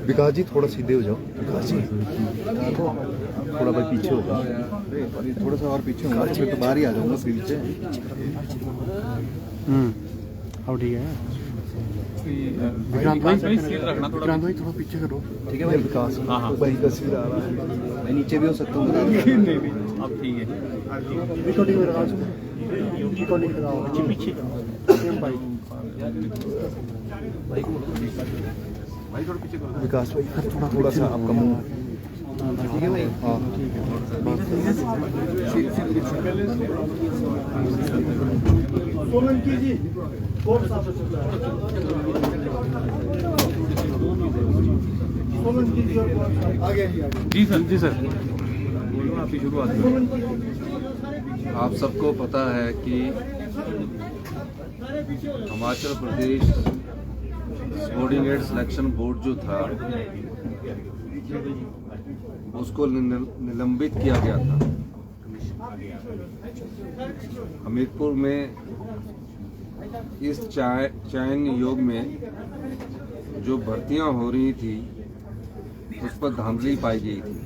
विकास जी थोड़ा सीधे हो जाओ। विकास जी थोड़ा भाई पीछे हो जाओ, थोड़ा सा और पीछे होगा फिर तो बाहर ही आ जाऊंगा फील्ड से। अब ठीक है। विक्रांत भाई थोड़ा पीछे करो। ठीक है भाई। विकास भाई का सीधा आ रहा है, मैं नीचे भी हो सकता हूँ। अब ठीक है। रिकॉर्डिंग में लगा पीछे भाई थोड़ा पीछे करो। विकास भाई थोड़ा सा आपका मुंह। ठीक है भाई। हाँ सोलंकी जी जी सर आपकी शुरुआत। आप सबको पता है कि Himachal Pradesh subordinate selection board जो था उसको निलंबित किया गया था। हमीरपुर में इस चयन योग में जो भर्तियां हो रही थी उस पर धांधली पाई गई थी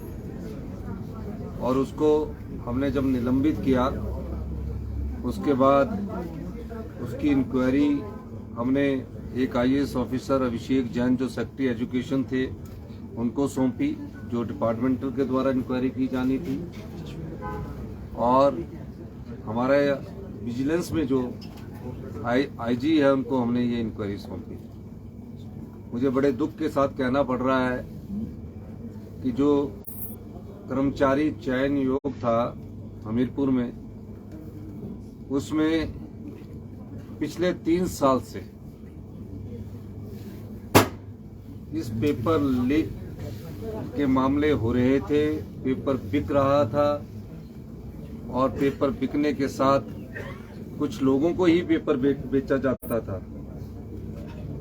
और उसको हमने जब निलंबित किया उसके बाद उसकी इंक्वायरी हमने एक IAS ऑफिसर अभिषेक जैन जो सेक्रेटरी एजुकेशन थे उनको सौंपी, जो डिपार्टमेंटल के द्वारा इंक्वायरी की जानी थी। और हमारे विजिलेंस में जो IG है उनको हमने ये इंक्वायरी सौंपी। मुझे बड़े दुख के साथ कहना पड़ रहा है कि जो कर्मचारी चयन योग था हमीरपुर में, उसमें पिछले 3 साल से इस पेपर लीक के मामले हो रहे थे। पेपर बिक रहा था और पेपर बिकने के साथ कुछ लोगों को ही पेपर बेचा जाता था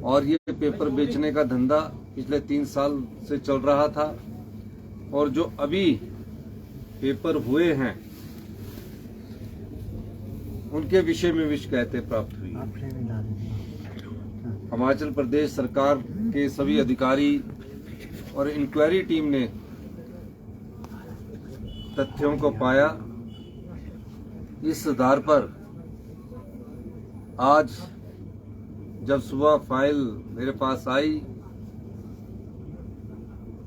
और ये पेपर बेचने का धंधा पिछले 3 साल से चल रहा था। और जो अभी पेपर हुए हैं उनके विषय में भी शिकायतें प्राप्त हुई। हिमाचल प्रदेश सरकार के सभी अधिकारी और इंक्वायरी टीम ने तथ्यों को पाया। इस आधार पर आज जब सुबह फाइल मेरे पास आई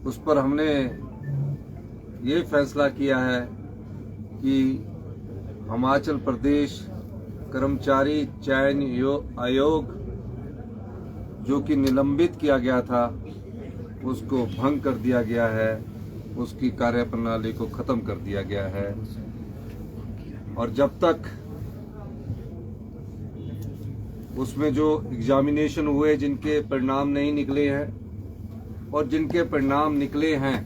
उस पर हमने ये फैसला किया है कि हिमाचल प्रदेश कर्मचारी चयन आयोग जो कि निलंबित किया गया था उसको भंग कर दिया गया है, उसकी कार्यप्रणाली को खत्म कर दिया गया है। और जब तक उसमें जो एग्जामिनेशन हुए जिनके परिणाम नहीं निकले हैं और जिनके परिणाम निकले हैं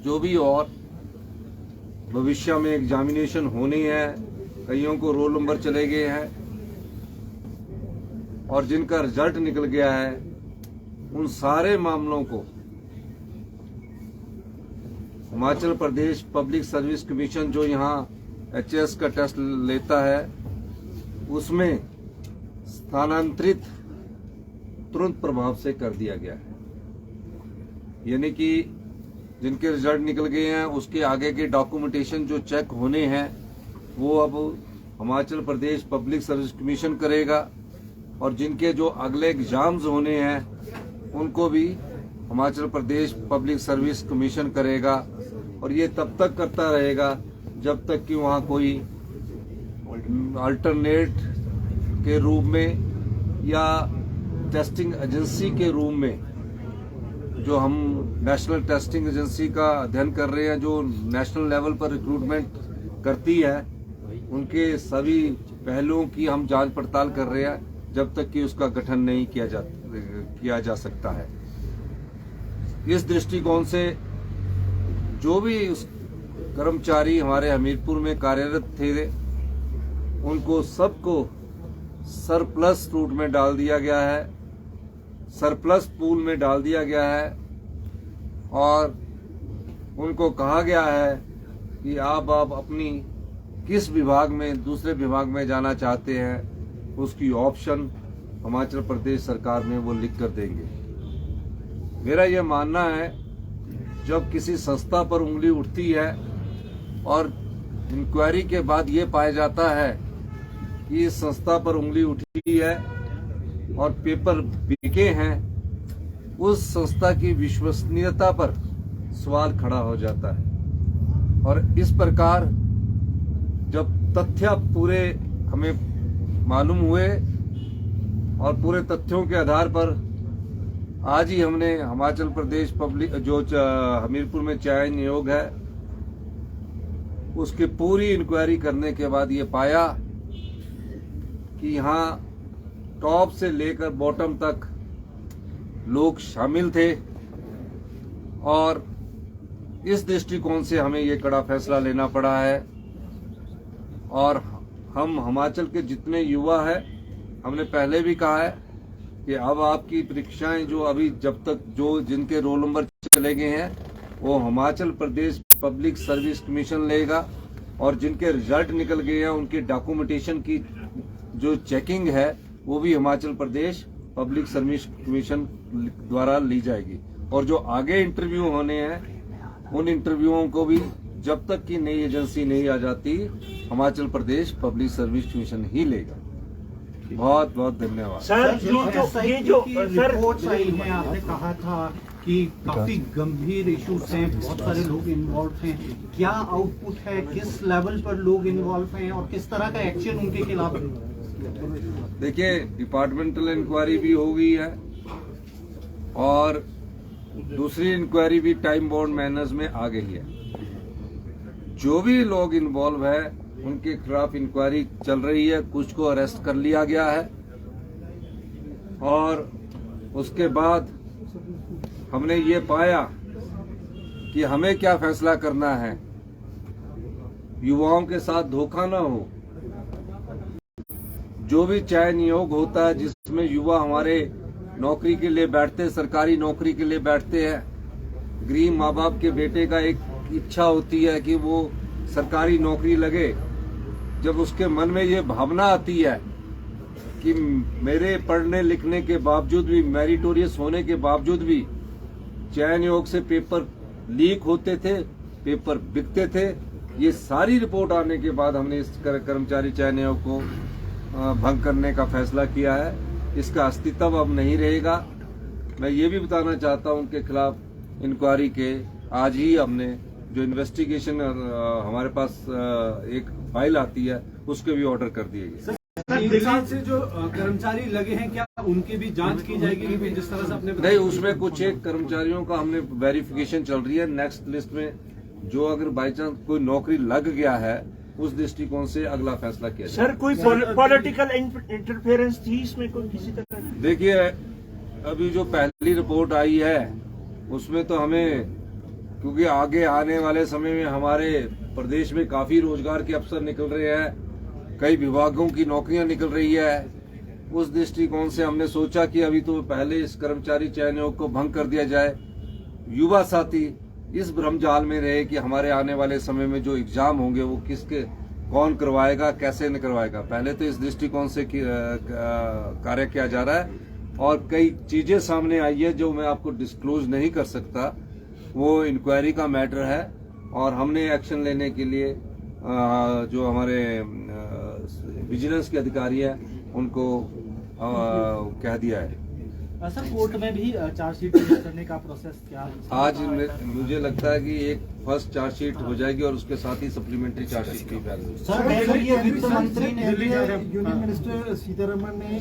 जो भी और भविष्य में एग्जामिनेशन होनी है, कईयों को रोल नंबर चले गए हैं और जिनका रिजल्ट निकल गया है, उन सारे मामलों को Himachal Pradesh public service commission जो यहाँ HS का टेस्ट लेता है उसमें स्थानांतरित तुरंत प्रभाव से कर दिया गया है। यानी कि जिनके रिजल्ट निकल गए हैं उसके आगे के डॉक्यूमेंटेशन जो चेक होने हैं वो अब Himachal Pradesh public service commission करेगा और जिनके जो अगले एग्जाम्स होने हैं उनको भी Himachal Pradesh public service commission करेगा। और ये तब तक करता रहेगा जब तक कि वहाँ कोई अल्टरनेट के रूप में या टेस्टिंग एजेंसी के रूप में, जो हम नेशनल टेस्टिंग एजेंसी का अध्ययन कर रहे हैं जो नेशनल लेवल पर रिक्रूटमेंट करती है, उनके सभी पहलुओं की हम जांच पड़ताल कर रहे हैं जब तक कि उसका गठन नहीं किया जा सकता है। इस दृष्टिकोण से जो भी उस कर्मचारी हमारे हमीरपुर में कार्यरत थे उनको सबको सरप्लस रूट में डाल दिया गया है, सरप्लस पूल में डाल दिया गया है और उनको कहा गया है कि आप अपनी किस विभाग में दूसरे विभाग में जाना चाहते हैं उसकी ऑप्शन हिमाचल प्रदेश सरकार में वो लिख कर देंगे। मेरा ये मानना है जब किसी संस्था पर उंगली उठती है और इंक्वायरी के बाद ये पाया जाता है कि इस संस्था पर उंगली उठी है और पेपर बिके हैं, उस संस्था की विश्वसनीयता पर सवाल खड़ा हो जाता है। और इस प्रकार जब तथ्य पूरे हमें मालूम हुए और पूरे तथ्यों के आधार पर आज ही हमने हिमाचल प्रदेश पब्लिक जो हमीरपुर में चाय नियोग है उसकी पूरी इंक्वायरी करने के बाद ये पाया कि यहाँ टॉप से लेकर बॉटम तक लोग शामिल थे और इस दृष्टिकोण से हमें ये कड़ा फैसला लेना पड़ा है। और हम हिमाचल के जितने युवा हैं, हमने पहले भी कहा है कि अब आपकी परीक्षाएं जो अभी जब तक जो जिनके रोल नंबर चले गए हैं वो Himachal Pradesh public service commission लेगा और जिनके रिजल्ट निकल गए हैं उनकी डॉक्यूमेंटेशन की जो चेकिंग है वो भी Himachal Pradesh public service commission द्वारा ली जाएगी। और जो आगे इंटरव्यू होने हैं उन इंटरव्यूओं को भी जब तक की नई एजेंसी नहीं आ जाती Himachal Pradesh public service commission ही लेगा। बहुत बहुत धन्यवाद। सर ये जो रिपोर्ट्स आई हैं, आपने कहा था कि काफी गंभीर इश्यूज हैं, बहुत सारे लोग इन्वॉल्व हैं, क्या आउटपुट है, किस लेवल पर लोग इन्वॉल्व हैं और किस तरह का एक्शन उनके खिलाफ? देखिए, डिपार्टमेंटल इंक्वायरी भी हो गई है और दूसरी इंक्वायरी भी टाइम बाउंड मैनर्स में आ गई है। जो भी लोग इन्वॉल्व है उनके खिलाफ इंक्वायरी चल रही है, कुछ को अरेस्ट कर लिया गया है और उसके बाद हमने ये पाया कि हमें क्या फैसला करना है। युवाओं के साथ धोखा ना हो। जो भी चाय नियोग होता है जिसमें युवा हमारे नौकरी के लिए बैठते, सरकारी नौकरी के लिए बैठते हैं, गरीब माँ बाप के बेटे का एक इच्छा होती है कि वो सरकारी नौकरी लगे। जब उसके मन में ये भावना आती है कि मेरे पढ़ने लिखने के बावजूद भी, मेरिटोरियस होने के बावजूद भी चयन नियोग से पेपर लीक होते थे, पेपर बिकते थे, ये सारी रिपोर्ट आने के बाद हमने इस कर्मचारी चयन नियोग को भंग करने का फैसला किया है। इसका अस्तित्व अब नहीं रहेगा। मैं ये भी बताना चाहता हूं उनके खिलाफ इंक्वायरी के आज ही हमने जो इन्वेस्टिगेशन हमारे पास एक फाइल आती है उसके भी ऑर्डर कर दिए गए। दिल्ली से जो कर्मचारी लगे हैं क्या उनकी भी जांच की जाएगी? जिस तरह से अपने नहीं, उसमें कुछ एक कर्मचारियों का हमने वेरिफिकेशन चल रही है। नेक्स्ट लिस्ट में जो अगर बाई चांस कोई नौकरी लग गया है उस दृष्टिकोण से अगला फैसला किया जाए। सर कोई पॉलिटिकल इंटरफेरेंस थी इसमें कोई किसी तरह? देखिए, अभी जो पहली रिपोर्ट आई है उसमें तो हमें, क्योंकि आगे आने वाले समय में हमारे प्रदेश में काफी रोजगार के अवसर निकल रहे हैं, कई विभागों की नौकरियां निकल रही है, उस दृष्टिकोण से हमने सोचा कि अभी तो पहले इस कर्मचारी चयन नियोग को भंग कर दिया जाए। युवा साथी इस भ्रमजाल में रहे कि हमारे आने वाले समय में जो एग्जाम होंगे वो किसके कौन करवाएगा, कैसे न करवाएगा। पहले तो इस दृष्टिकोण से कार्य किया जा रहा है और कई चीजें सामने आई है जो मैं आपको डिस्क्लोज नहीं कर सकता। वो इंक्वायरी का मैटर है और हमने एक्शन लेने के लिए जो हमारे विजिलेंस के अधिकारी हैं उनको कह दिया है। सर कोर्ट में भी चार्जशीट करने का प्रोसेस क्या आज मुझे लगता है कि एक फर्स्ट चार्जशीट हो जाएगी और उसके साथ ही सप्लीमेंट्री चार्जशीट भी फैल होगी। सर ये वित्त मंत्री ने यूनियन मिनिस्टर सीतारमण ने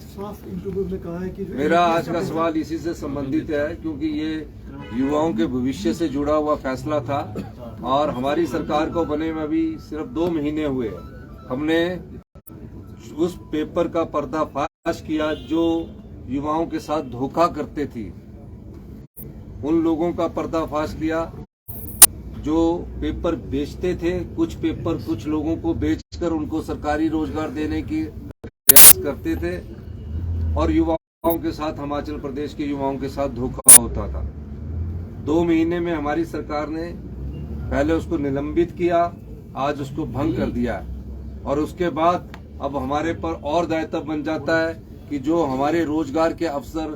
साफ इंटरव्यू में कहा है कि मेरा आज का सवाल इसी से संबंधित है क्योंकि ये युवाओं के भविष्य से जुड़ा हुआ फैसला था और हमारी सरकार को बने में अभी सिर्फ 2 महीने हुए। हमने उस पेपर का पर्दाफाश किया जो युवाओं के साथ धोखा करते थी, उन लोगों का पर्दाफाश किया जो पेपर बेचते थे। कुछ पेपर कुछ लोगों को बेचकर उनको सरकारी रोजगार देने की प्रयास करते थे और युवाओं के साथ, हिमाचल प्रदेश के युवाओं के साथ धोखा होता था। 2 महीने में हमारी सरकार ने पहले उसको निलंबित किया, आज उसको भंग कर दिया और उसके बाद अब हमारे पर और दायित्व बन जाता है कि जो हमारे रोजगार के अवसर,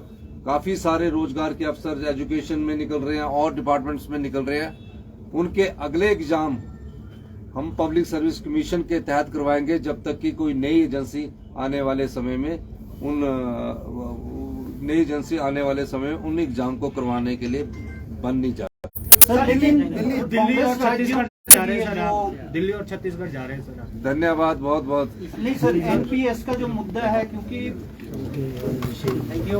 काफी सारे रोजगार के अवसर एजुकेशन में निकल रहे हैं और डिपार्टमेंट्स में निकल रहे हैं, उनके अगले एग्जाम हम पब्लिक सर्विस कमीशन के तहत करवाएंगे जब तक कि कोई नई एजेंसी आने वाले समय में उन एग्जाम को करवाने के लिए बन नहीं जाता। सर लेकिन दिल्ली और छत्तीसगढ़ जा रहे हैं सर आप, दिल्ली और छत्तीसगढ़ जा रहे हैं सर आप। धन्यवाद, बहुत बहुत। नहीं सर, एनपीएस का जो मुद्दा है, क्योंकि थैंक यू